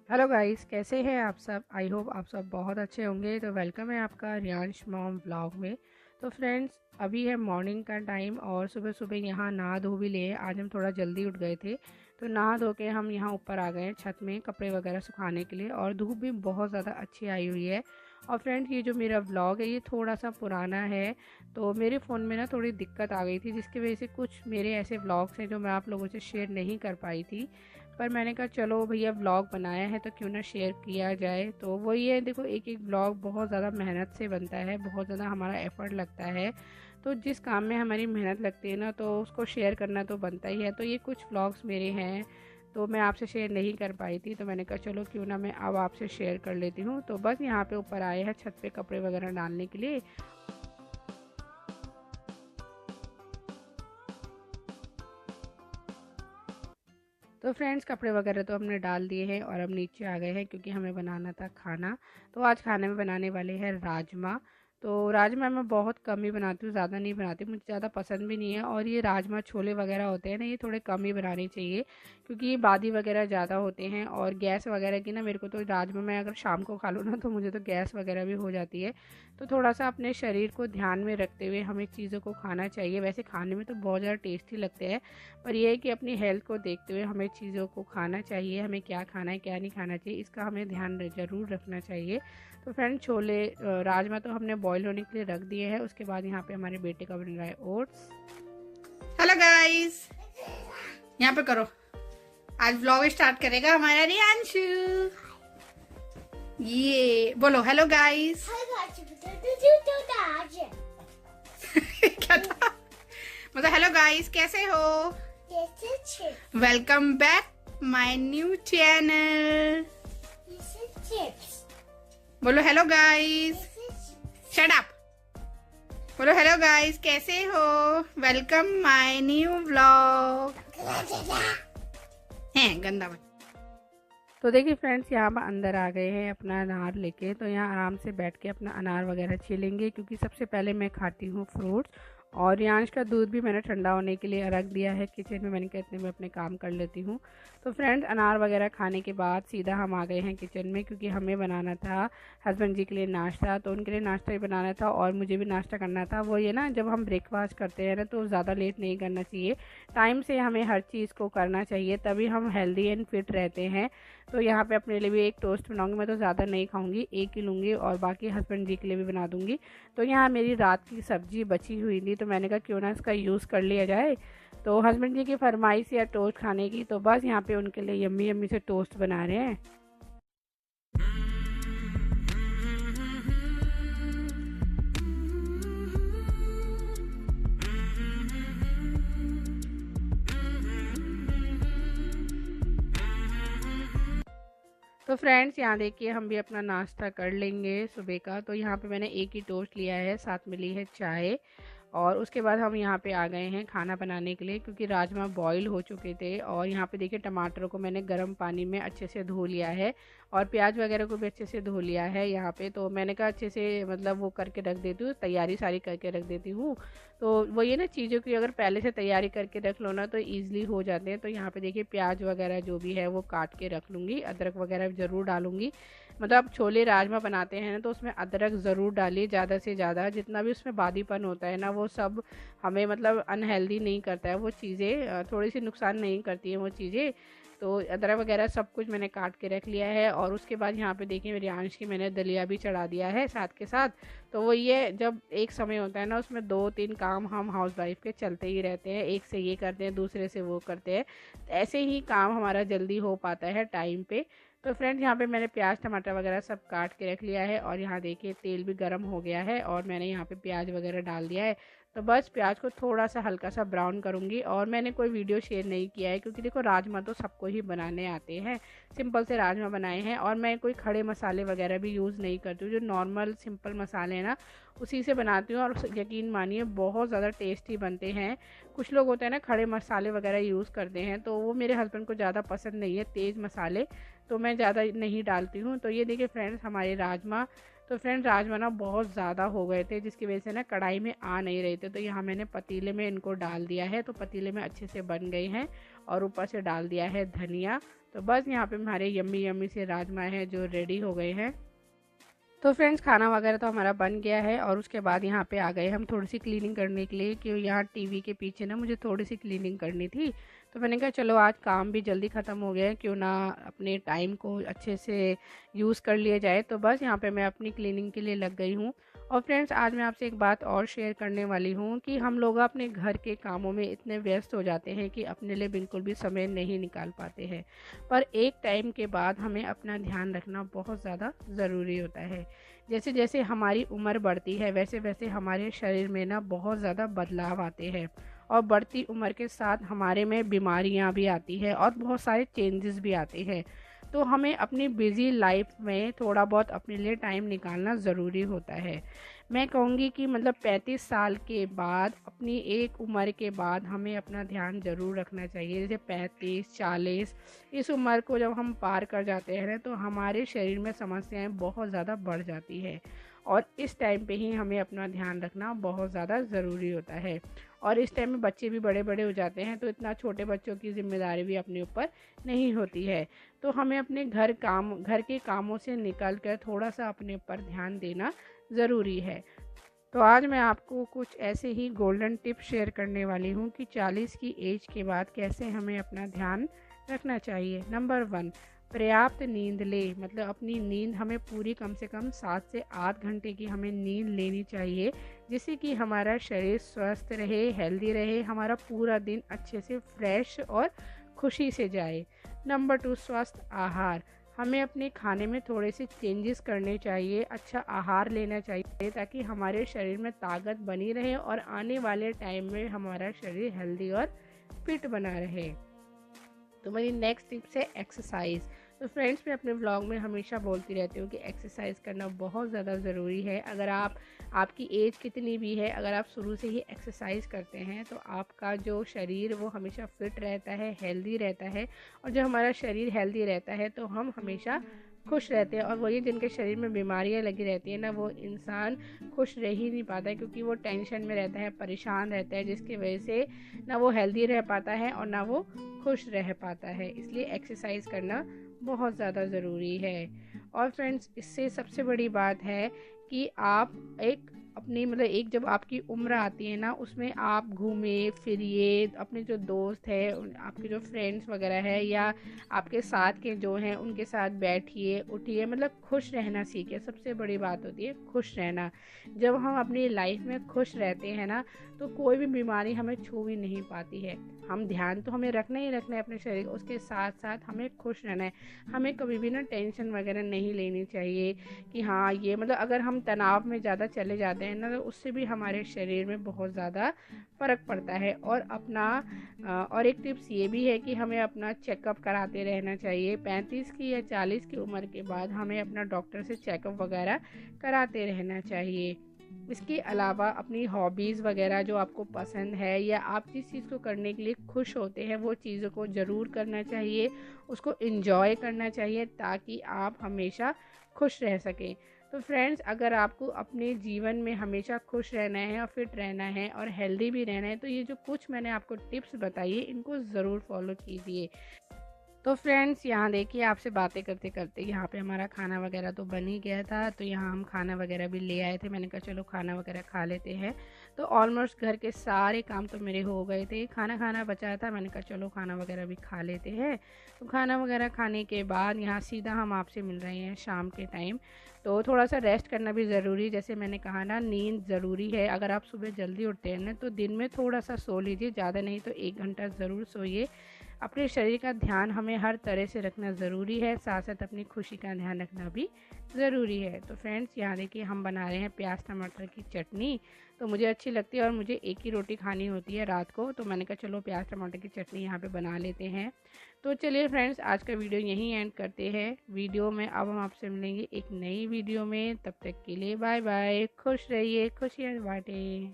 Hello guys, कैसे हैं आप सब। आई होप आप सब बहुत अच्छे होंगे। तो वेलकम है आपका रियांश मॉम व्लॉग में। तो फ्रेंड्स, अभी है मॉर्निंग का टाइम और सुबह सुबह यहाँ नहा धो भी लिए। आज हम थोड़ा जल्दी उठ गए थे, तो नहा धो के हम यहाँ ऊपर आ गए हैं छत में कपड़े वगैरह सुखाने के लिए। और धूप भी बहुत ज़्यादा अच्छी आई हुई है। और फ्रेंड्स, ये जो मेरा व्लॉग है ये थोड़ा सा पुराना है, तो मेरे फ़ोन में ना थोड़ी दिक्कत आ गई थी, जिसकी वजह से कुछ मेरे ऐसे व्लॉग्स हैं जो मैं आप लोगों से शेयर नहीं कर पाई थी। पर मैंने कहा चलो भैया व्लॉग बनाया है तो क्यों ना शेयर किया जाए। तो वही है, देखो एक एक व्लॉग बहुत ज़्यादा मेहनत से बनता है, बहुत ज़्यादा हमारा एफर्ट लगता है। तो जिस काम में हमारी मेहनत लगती है ना, तो उसको शेयर करना तो बनता ही है। तो ये कुछ व्लॉग्स मेरे हैं, तो मैं आपसे शेयर नहीं कर पाई थी, तो मैंने कहा चलो क्यों ना मैं अब आपसे शेयर कर लेती हूँ। तो बस यहाँ पे ऊपर आए हैं छत पे कपड़े वगैरह डालने के लिए। तो फ्रेंड्स, कपड़े वगैरह तो हमने डाल दिए हैं और अब नीचे आ गए हैं क्योंकि हमें बनाना था खाना। तो आज खाने में बनाने वाले हैं राजमा। तो राजमा मैं बहुत कम ही बनाती हूँ, ज़्यादा नहीं बनाती, मुझे ज़्यादा पसंद भी नहीं है। और ये राजमा छोले वगैरह होते हैं ना, ये थोड़े कम ही बनाने चाहिए क्योंकि ये बादी वगैरह ज़्यादा होते हैं। और गैस वगैरह की ना, मेरे को तो राजमा मैं अगर शाम को खा लूँ ना तो मुझे तो गैस वगैरह भी हो जाती है। तो थोड़ा सा अपने शरीर को ध्यान में रखते हुए हमें चीज़ों को खाना चाहिए। वैसे खाने में तो बहुत ज़्यादा टेस्टी लगते हैं, पर यह है कि अपनी हेल्थ को देखते हुए हमें चीज़ों को खाना चाहिए। हमें क्या खाना है क्या नहीं खाना चाहिए, इसका हमें ध्यान ज़रूर रखना चाहिए। तो फ्रेंड, छोले राजमा तो हमने बॉईल होने के लिए रख दिए हैं। उसके बाद यहाँ पे हमारे बेटे का बन रहा है ओट्स। हेलो गाइस, यहाँ पे करो। आज व्लॉग स्टार्ट करेगा हमारा रियांशु। ये बोलो हेलो गाइस। क्या था? मतलब हेलो गाइस, कैसे हो? Welcome back my new channel. बोलो हेलो गाइस। Shut up. बोलो हेलो गाइस, कैसे हो? Welcome my new vlog. हैं गंदा बन। तो देखिए फ्रेंड्स, यहाँ पर अंदर आ गए हैं अपना अनार लेके। तो यहाँ आराम से बैठ के अपना अनार वगैरह छीलेंगे क्योंकि सबसे पहले मैं खाती हूँ फ्रूट्स। और यांश का दूध भी मैंने ठंडा होने के लिए रख दिया है किचन में। मैंने कहा इतने में अपने काम कर लेती हूँ। तो फ्रेंड्स, अनार वगैरह खाने के बाद सीधा हम आ गए हैं किचन में क्योंकि हमें बनाना था हस्बैंड जी के लिए नाश्ता। तो उनके लिए नाश्ता ही बनाना था और मुझे भी नाश्ता करना था। वो ये ना, जब हम ब्रेकफास्ट करते हैं ना तो ज़्यादा लेट नहीं करना चाहिए, टाइम से हमें हर चीज़ को करना चाहिए, तभी हम हेल्दी एंड फिट रहते हैं। तो यहाँ पे अपने लिए भी एक टोस्ट बनाऊंगी। मैं तो ज़्यादा नहीं खाऊंगी, एक ही लूँगी और बाकी हस्बैंड जी के लिए भी बना दूँगी। तो यहाँ मेरी रात की सब्ज़ी बची हुई थी, तो मैंने कहा क्यों ना इसका यूज़ कर लिया जाए। तो हस्बैंड जी की फरमाइश या टोस्ट खाने की, तो बस यहाँ पे उनके लिए यम्मी यम्मी से टोस्ट बना रहे हैं। तो फ्रेंड्स, यहाँ देखिए हम भी अपना नाश्ता कर लेंगे सुबह का। तो यहाँ पे मैंने एक ही टोस्ट लिया है, साथ में ली है चाय। और उसके बाद हम यहाँ पे आ गए हैं खाना बनाने के लिए क्योंकि राजमा बॉईल हो चुके थे। और यहाँ पे देखिए टमाटर को मैंने गर्म पानी में अच्छे से धो लिया है और प्याज वगैरह को भी अच्छे से धो लिया है यहाँ पे। तो मैंने कहा अच्छे से मतलब वो करके रख देती हूँ, तैयारी सारी करके रख देती हूँ। तो वो ये ना, चीज़ों की अगर पहले से तैयारी करके रख लो ना तो ईजिली हो जाते हैं। तो यहाँ पे देखिए प्याज वगैरह जो भी है वो काट के रख लूँगी, अदरक वगैरह ज़रूर डालूँगी। मतलब छोले राजमा बनाते हैं ना तो उसमें अदरक ज़रूर डालिए, ज़्यादा से ज़्यादा। जितना भी उसमें बादीपन होता है ना, वो सब हमें मतलब अनहेल्दी नहीं करता है, वो चीज़ें थोड़ी सी नुकसान नहीं करती हैं वो चीज़ें। तो अदरक वगैरह सब कुछ मैंने काट के रख लिया है। और उसके बाद यहाँ पे देखिए मेरी आंश की मैंने दलिया भी चढ़ा दिया है साथ के साथ। तो वो ये, जब एक समय होता है ना उसमें दो तीन काम हम हाउस वाइफ के चलते ही रहते हैं, एक से ये करते हैं दूसरे से वो करते हैं, ऐसे ही काम हमारा जल्दी हो पाता है टाइम पे। तो फ्रेंड्स, यहाँ पे मैंने प्याज टमाटर वगैरह सब काट के रख लिया है और यहाँ देखिए तेल भी गर्म हो गया है और मैंने यहाँ पे प्याज वगैरह डाल दिया है। तो बस प्याज को थोड़ा सा हल्का सा ब्राउन करूँगी। और मैंने कोई वीडियो शेयर नहीं किया है क्योंकि देखो राजमा तो सबको ही बनाने आते हैं, सिंपल से राजमा बनाए हैं। और मैं कोई खड़े मसाले वगैरह भी यूज़ नहीं करती हूँ, जो नॉर्मल सिंपल मसाले हैं ना उसी से बनाती हूँ। और यकीन मानिए बहुत ज़्यादा टेस्टी बनते हैं। कुछ लोग होते हैं ना खड़े मसाले वगैरह यूज़ करते हैं, तो वो मेरे हस्बैंड को ज़्यादा पसंद नहीं है तेज़ मसाले, तो मैं ज़्यादा नहीं डालती हूँ। तो ये देखिए फ्रेंड्स हमारे राजमा। तो फ्रेंड्स, राजमा ना बहुत ज़्यादा हो गए थे जिसकी वजह से ना कढ़ाई में आ नहीं रहे थे। तो यहाँ मैंने पतीले में इनको डाल दिया है, तो पतीले में अच्छे से बन गए हैं। और ऊपर से डाल दिया है धनिया। तो बस यहाँ पे हमारे यम्मी यम्मी से राजमा है जो रेडी हो गए हैं। तो फ्रेंड्स खाना वगैरह तो हमारा बन गया है और उसके बाद यहाँ पे आ गए हम थोड़ी सी क्लीनिंग करने के लिए, क्योंकि यहाँ टीवी के पीछे ना मुझे थोड़ी सी क्लीनिंग करनी थी। तो मैंने कहा चलो आज काम भी जल्दी ख़त्म हो गया है, क्यों ना अपने टाइम को अच्छे से यूज़ कर लिया जाए। तो बस यहाँ पे मैं अपनी क्लीनिंग के लिए लग गई हूँ। और फ्रेंड्स आज मैं आपसे एक बात और शेयर करने वाली हूँ कि हम लोग अपने घर के कामों में इतने व्यस्त हो जाते हैं कि अपने लिए बिल्कुल भी समय नहीं निकाल पाते हैं। पर एक टाइम के बाद हमें अपना ध्यान रखना बहुत ज़्यादा ज़रूरी होता है। जैसे जैसे हमारी उम्र बढ़ती है वैसे वैसे हमारे शरीर में ना बहुत ज़्यादा बदलाव आते हैं, और बढ़ती उम्र के साथ हमारे में बीमारियां भी आती है और बहुत सारे चेंजेस भी आते हैं। तो हमें अपनी बिज़ी लाइफ में थोड़ा बहुत अपने लिए टाइम निकालना ज़रूरी होता है। मैं कहूँगी कि मतलब 35 साल के बाद, अपनी एक उम्र के बाद हमें अपना ध्यान ज़रूर रखना चाहिए। जैसे 35, 40 इस उम्र को जब हम पार कर जाते हैं ना, तो हमारे शरीर में समस्याएं बहुत ज़्यादा बढ़ जाती है, और इस टाइम पे ही हमें अपना ध्यान रखना बहुत ज़्यादा ज़रूरी होता है। और इस टाइम में बच्चे भी बड़े बड़े हो जाते हैं, तो इतना छोटे बच्चों की ज़िम्मेदारी भी अपने ऊपर नहीं होती है। तो हमें अपने घर के कामों से निकल कर थोड़ा सा अपने ऊपर ध्यान देना ज़रूरी है। तो आज मैं आपको कुछ ऐसे ही गोल्डन टिप्स शेयर करने वाली हूँ कि 40 की एज के बाद कैसे हमें अपना ध्यान रखना चाहिए। नंबर 1, पर्याप्त नींद ले। मतलब अपनी नींद हमें पूरी कम से कम 7 से 8 घंटे की हमें नींद लेनी चाहिए, जिससे कि हमारा शरीर स्वस्थ रहे, हेल्दी रहे, हमारा पूरा दिन अच्छे से फ्रेश और खुशी से जाए। नंबर 2, स्वस्थ आहार। हमें अपने खाने में थोड़े से चेंजेस करने चाहिए, अच्छा आहार लेना चाहिए, ताकि हमारे शरीर में ताकत बनी रहे और आने वाले टाइम में हमारा शरीर हेल्दी और फिट बना रहे। तो मेरी नेक्स्ट टिप्स है एक्सरसाइज। तो फ्रेंड्स मैं अपने व्लॉग में हमेशा बोलती रहती हूँ कि एक्सरसाइज करना बहुत ज़्यादा ज़रूरी है। अगर आपकी एज कितनी भी है, अगर आप शुरू से ही एक्सरसाइज करते हैं तो आपका जो शरीर वो हमेशा फिट रहता है, हेल्दी रहता है। और जब हमारा शरीर हेल्दी रहता है तो हम हमेशा खुश रहते हैं। और वही जिनके शरीर में बीमारियां लगी रहती है ना, वो इंसान खुश रह ही नहीं पाता है, क्योंकि वो टेंशन में रहता है, परेशान रहता है, जिसकी वजह से ना वो हेल्दी रह पाता है और ना वो खुश रह पाता है। इसलिए एक्सरसाइज करना बहुत ज़्यादा ज़रूरी है। और फ्रेंड्स इससे सबसे बड़ी बात है कि आप एक अपनी मतलब एक जब आपकी उम्र आती है ना, उसमें आप घूमिए फिरिए, अपने जो दोस्त है, आपके जो फ्रेंड्स वगैरह है या आपके साथ के जो हैं उनके साथ बैठिए उठिए, मतलब खुश रहना सीखिए। सबसे बड़ी बात होती है खुश रहना। जब हम अपनी लाइफ में खुश रहते हैं ना, तो कोई भी बीमारी हमें छू भी नहीं पाती है। हम ध्यान तो हमें रखना ही रखना है अपने शरीर, उसके साथ साथ हमें खुश रहना है। हमें कभी भी ना टेंशन वगैरह नहीं लेनी चाहिए कि हाँ ये मतलब अगर हम तनाव में ज़्यादा चले जाते हैं ना, तो उससे भी हमारे शरीर में बहुत ज़्यादा फ़र्क पड़ता है। और एक टिप्स ये भी है कि हमें अपना चेकअप कराते रहना चाहिए। 35 की या 40 की उम्र के बाद हमें अपना डॉक्टर से चेकअप वगैरह कराते रहना चाहिए। इसके अलावा अपनी हॉबीज़ वगैरह जो आपको पसंद है या आप जिस चीज़ को करने के लिए खुश होते हैं, वो चीज़ों को ज़रूर करना चाहिए, उसको एंजॉय करना चाहिए, ताकि आप हमेशा खुश रह सकें। तो फ्रेंड्स अगर आपको अपने जीवन में हमेशा खुश रहना है और फिट रहना है और हेल्दी भी रहना है, तो ये जो कुछ मैंने आपको टिप्स बताई है इनको ज़रूर फॉलो कीजिए। तो फ्रेंड्स यहाँ देखिए, आपसे बातें करते करते यहाँ पे हमारा खाना वगैरह तो बन ही गया था। तो यहाँ हम खाना वगैरह भी ले आए थे, मैंने कहा चलो खाना वगैरह खा लेते हैं। तो ऑलमोस्ट घर के सारे काम तो मेरे हो गए थे, खाना खाना बचा था, मैंने कहा चलो खाना वगैरह भी खा लेते हैं। तो खाना वगैरह खाने के बाद यहाँ सीधा हम आपसे मिल रहे हैं शाम के टाइम। तो थोड़ा सा रेस्ट करना भी ज़रूरी, जैसे मैंने कहा ना नींद ज़रूरी है। अगर आप सुबह जल्दी उठते हैं ना, तो दिन में थोड़ा सा सो लीजिए, ज़्यादा नहीं तो 1 घंटा ज़रूर सोइए। अपने शरीर का ध्यान हमें हर तरह से रखना ज़रूरी है, साथ साथ अपनी खुशी का ध्यान रखना भी ज़रूरी है। तो फ्रेंड्स यहाँ देखिए हम बना रहे हैं प्याज टमाटर की चटनी। तो मुझे अच्छी लगती है और मुझे एक ही रोटी खानी होती है रात को, तो मैंने कहा चलो प्याज टमाटर की चटनी यहाँ पे बना लेते हैं। तो चलिए फ्रेंड्स आज का वीडियो यहीं एंड करते हैं। वीडियो में अब हम आपसे मिलेंगे एक नई वीडियो में, तब तक के लिए बाय बाय, खुश रहिए, खुशियाँ बांटें।